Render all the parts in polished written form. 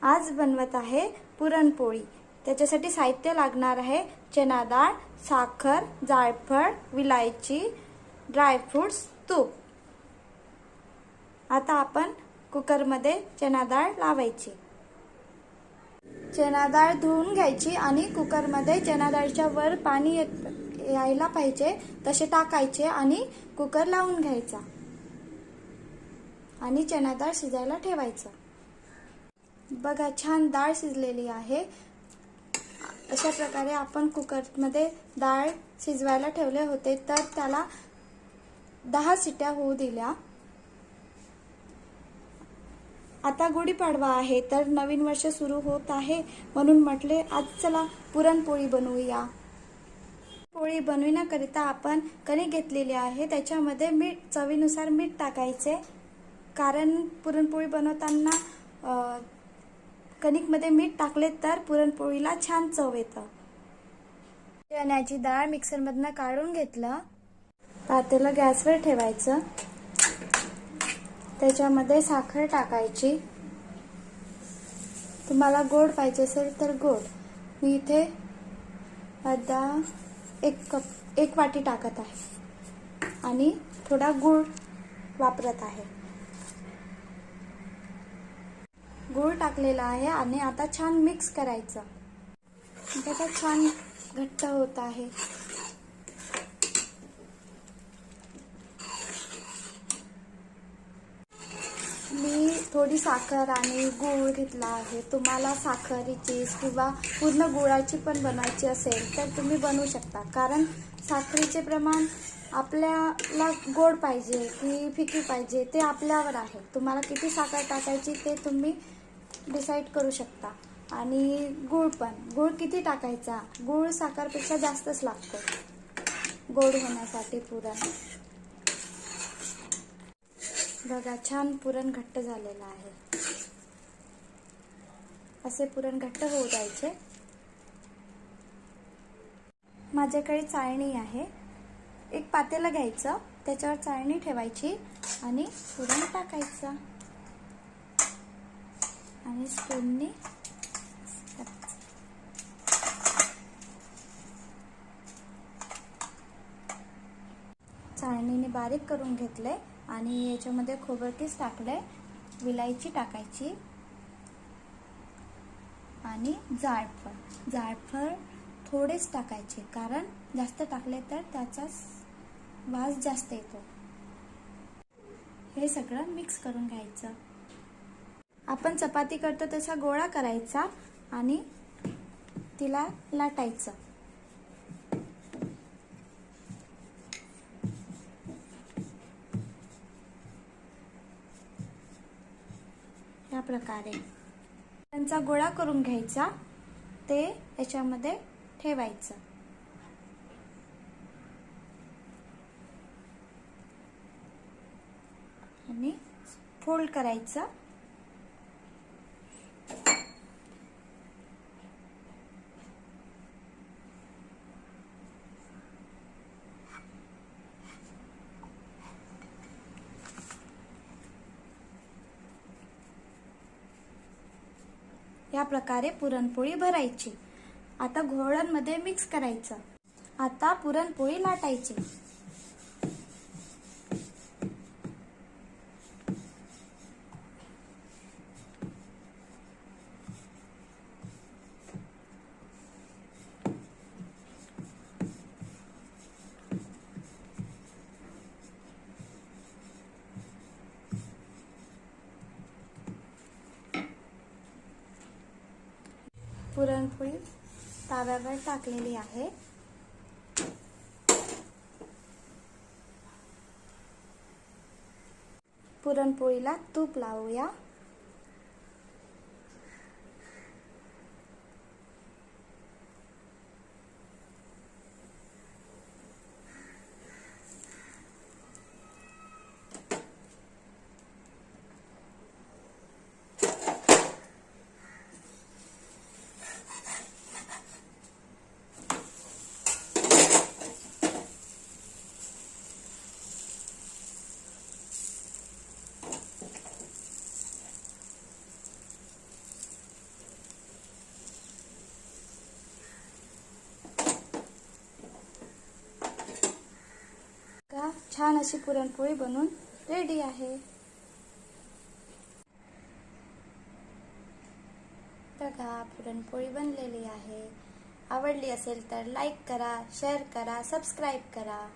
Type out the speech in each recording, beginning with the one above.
आज बनवत आहे पुरणपोळी। त्याच्यासाठी साहित्य लागणार आहे चना डाळ, साखर, जायफळ, विलायची, ड्रायफ्रुट्स, तूप। आता आपण कुकर मध्ये चना डाळ लावायची। चना डाळ धुवून घ्यायची आणि कुकर मध्ये चना डाळच्या वर पाणी यायला पाहिजे तसे टाकायचे आणि कुकर लावून घ्यायचा आणि चना डाळ शिजायला ठेवायचं। बघा छान डाळ शिजलेली आहे। अशा प्रकारे आपण कुकर मध्ये डाळ शिजवायला ठेवले होते तर त्याला 10 शिट्या होऊ दिल्या। आता गुढीपाडवा आहे तर नवीन वर्ष सुरू होत आहे म्हणून म्हटले आज चला पुरणपोळी बनवूया। पोळी बनविण्याकरिता आपण कणिक घेतलेली आहे, त्याच्यामध्ये मीठ चवीनुसार मीठ टाकायचे कारण पुरणपोळी बनवताना कणिकमध्ये मीठ टाकले तर पुरणपोळीला छान चव येतं। चण्याची डाळ मिक्सरमधून काढून घेतलं। पातेलं गॅसवर ठेवायचं, त्याच्यामध्ये साखर टाकायची। तुम्हाला गोड पाहिजे असेल तर गोड, मी इथे एक वाटी टाकत आहे आणि थोडा गूळ वापरत आहे। गूळ टाकलेला आहे आणि आता छान मिक्स करायचं। बघा छान घट्ट होत आहे। मी थोडी साखर आणि गूळ घेतला आहे। तुम्हाला साखरेची किंवा पूर्ण गुळाची पण बनवायची असेल तर तुम्ही बनवू शकता, कारण साखरेचे प्रमाण आपल्याला गोड पाहिजे की फिकी पाहिजे ते आपल्यावर आहे। तुम्हाला किती साखर टाकायची ते तुम्ही डिसाइड करू शकता। आणि गूळ किती टाकायचा, गूळ साखरपेक्षा जास्तच लागतो गोड होण्यासाठी पुरण। बघा छान पुरण घट्ट झालेलं आहे। असे पुरण घट्ट होऊ द्यायचे। माझ्याकडे चाळणी आहे, एक पातेलं घ्यायचं, त्याच्यावर चाळणी ठेवायची आणि पुरण टाकायचं आणि स्पूनने चाळणीने बारीक करून घेतले आणि याच्यामध्ये खोबरकीस टाकले, विलायची टाकायची आणि जायफळ थोडेच टाकायचे कारण जास्त टाकले तर त्याचा वास जास्त येतो। हे सगळं मिक्स करून घ्यायचं। आपण चपाती करतो तसा गोळा करायचा आणि तिला लाटायचं। या प्रकारे त्यांचा गोळा करून घ्यायचा, ते याच्यामध्ये ठेवायचं आणि फोल्ड करायचं। या प्रकारे पुरणपोळी भरायची। आता घोळणमध्ये मिक्स करायचं। आता पुरणपोळी लाटायची। पुरणपोळी तव्यावर टाकलेली आहे। पुरणपोळीला तूप लावूया। छान अशी पुरणपोळी बनून रेडी आहे. बघा, पुरणपोळी बनलेली आहे. आवडली असेल तर लाईक करा, शेअर करा, सबस्क्राईब करा.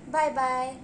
Bye bye.